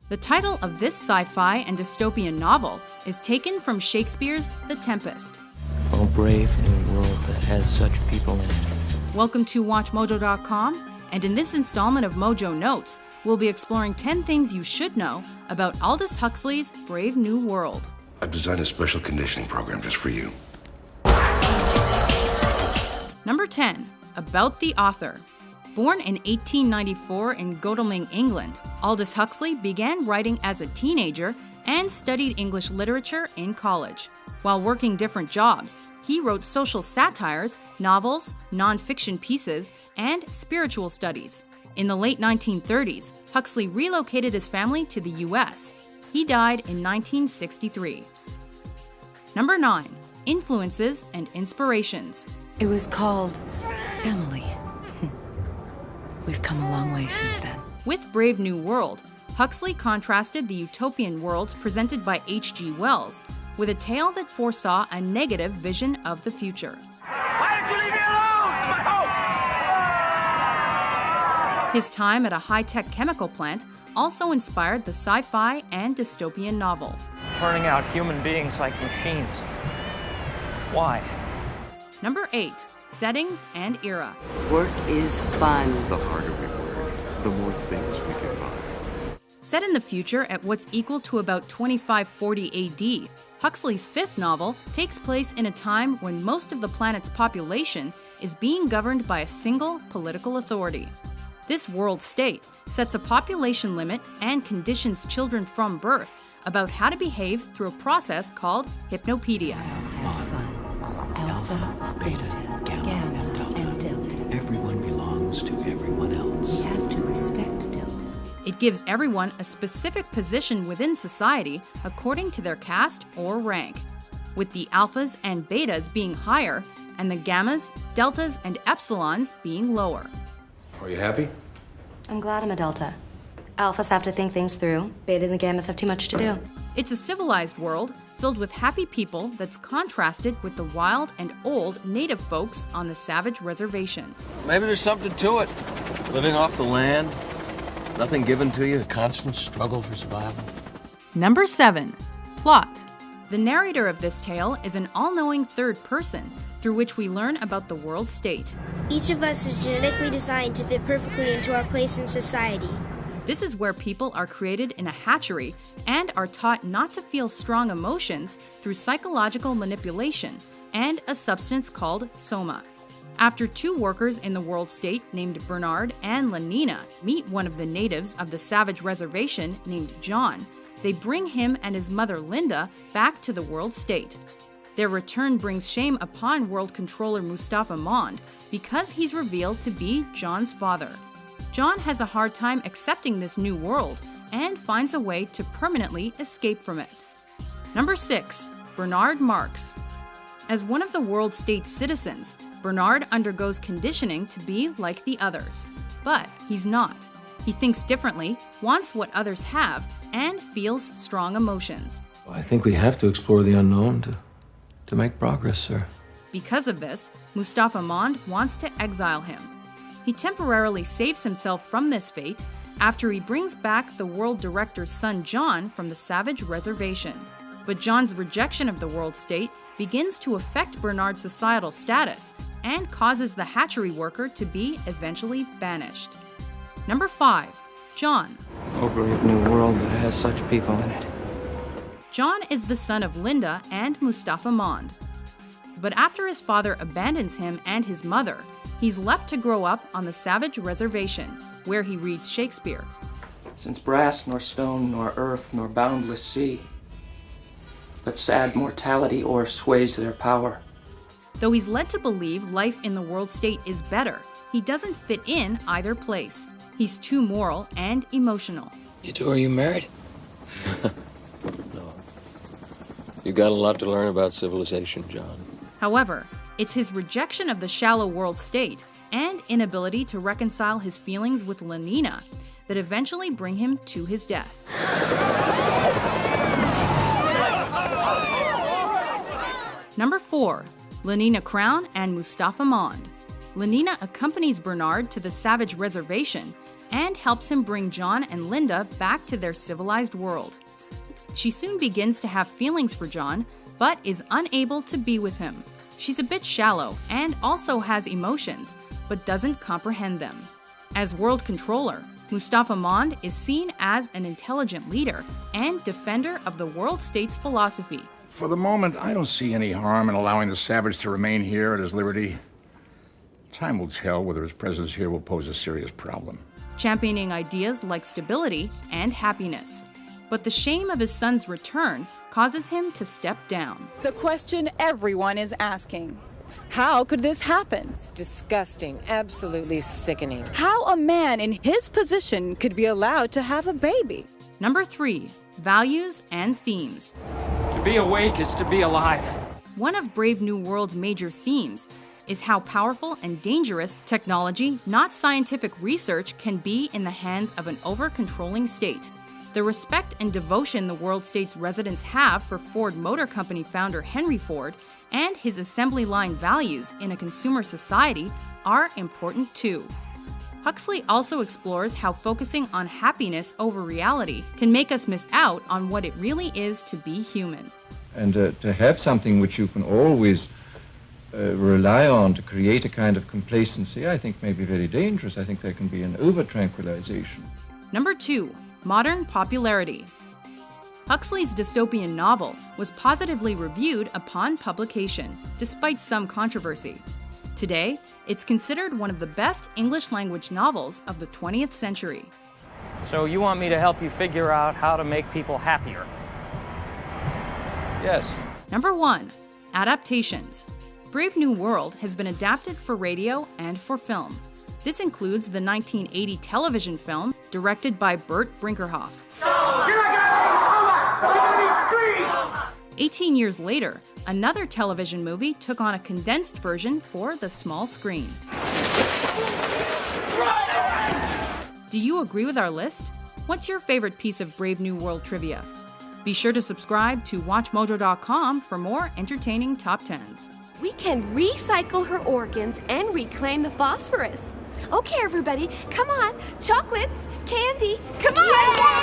The title of this sci-fi and dystopian novel is taken from Shakespeare's The Tempest. Oh, brave new world that has such people in it. Welcome to WatchMojo.com, and in this installment of Mojo Notes, we'll be exploring 10 things you should know about Aldous Huxley's Brave New World. I've designed a special conditioning program just for you. Number 10. About the author. Born in 1894 in Godalming, England, Aldous Huxley began writing as a teenager and studied English literature in college. While working different jobs, he wrote social satires, novels, non-fiction pieces, and spiritual studies. In the late 1930s, Huxley relocated his family to the US. He died in 1963. Number 9. Influences and inspirations. It was called Family. We've come a long way since then. With Brave New World, Huxley contrasted the utopian worlds presented by H.G. Wells with a tale that foresaw a negative vision of the future. Why did you leave me alone? My home! His time at a high-tech chemical plant also inspired the sci-fi and dystopian novel. Turning out human beings like machines. Why? Number 8. Settings and era. Work is fun. The harder we work, the more things we can buy. Set in the future at what's equal to about 2540 AD, Huxley's fifth novel takes place in a time when most of the planet's population is being governed by a single political authority. This world state sets a population limit and conditions children from birth about how to behave through a process called hypnopedia. Alpha, beta, gamma, and delta. Everyone belongs to everyone else. We have to respect delta. It gives everyone a specific position within society according to their caste or rank, with the alphas and betas being higher and the gammas, deltas, and epsilons being lower. Are you happy? I'm glad I'm a delta. Alphas have to think things through. Betas and gammas have too much to do. It's a civilized world filled with happy people that's contrasted with the wild and old native folks on the Savage Reservation. Maybe there's something to it. Living off the land, nothing given to you, a constant struggle for survival. Number 7. Plot. The narrator of this tale is an all-knowing third person through which we learn about the world state. Each of us is genetically designed to fit perfectly into our place in society. This is where people are created in a hatchery and are taught not to feel strong emotions through psychological manipulation and a substance called soma. After two workers in the world state named Bernard and Lenina meet one of the natives of the Savage Reservation named John, they bring him and his mother Linda back to the world state. Their return brings shame upon world controller Mustafa Mond because he's revealed to be John's father. John has a hard time accepting this new world and finds a way to permanently escape from it. Number 6. Bernard Marx. As one of the world state's citizens, Bernard undergoes conditioning to be like the others. But he's not. He thinks differently, wants what others have, and feels strong emotions. I think we have to explore the unknown to make progress, sir. Because of this, Mustafa Mond wants to exile him. He temporarily saves himself from this fate after he brings back the world director's son John from the Savage Reservation. But John's rejection of the world state begins to affect Bernard's societal status and causes the hatchery worker to be eventually banished. Number 5. John. Oh, brave new world that has such people in it. John is the son of Linda and Mustafa Mond. But after his father abandons him and his mother, he's left to grow up on the Savage Reservation, where he reads Shakespeare. Since brass nor stone nor earth nor boundless sea, but sad mortality o'ersways their power. Though he's led to believe life in the world state is better, he doesn't fit in either place. He's too moral and emotional. You two, are you married? No. You got a lot to learn about civilization, John. However, it's his rejection of the shallow world state and inability to reconcile his feelings with Lenina that eventually bring him to his death. Number 4. Lenina Crown and Mustafa Mond. Lenina accompanies Bernard to the Savage Reservation and helps him bring John and Linda back to their civilized world. She soon begins to have feelings for John, but is unable to be with him. She's a bit shallow and also has emotions, but doesn't comprehend them. As world controller, Mustafa Mond is seen as an intelligent leader and defender of the world state's philosophy. For the moment, I don't see any harm in allowing the Savage to remain here at his liberty. Time will tell whether his presence here will pose a serious problem. Championing ideas like stability and happiness. But the shame of his son's return causes him to step down. The question everyone is asking: how could this happen? It's disgusting, absolutely sickening. How a man in his position could be allowed to have a baby? Number 3, values and themes. To be awake is to be alive. One of Brave New World's major themes is how powerful and dangerous technology, not scientific research, can be in the hands of an over-controlling state. The respect and devotion the world state's residents have for Ford Motor Company founder Henry Ford and his assembly line values in a consumer society are important too. Huxley also explores how focusing on happiness over reality can make us miss out on what it really is to be human. And to have something which you can always rely on to create a kind of complacency, I think may be very dangerous. I think there can be an over-tranquilization. Number 2, modern popularity. Huxley's dystopian novel was positively reviewed upon publication, despite some controversy. Today, it's considered one of the best English-language novels of the 20th century. So you want me to help you figure out how to make people happier? Yes. Number 1, adaptations. Brave New World has been adapted for radio and for film. This includes the 1980 television film directed by Bert Brinkerhoff. 18 years later, another television movie took on a condensed version for the small screen. Do you agree with our list? What's your favorite piece of Brave New World trivia? Be sure to subscribe to WatchMojo.com for more entertaining top 10s. We can recycle her organs and reclaim the phosphorus. Okay, everybody, come on. Chocolates, candy, come on!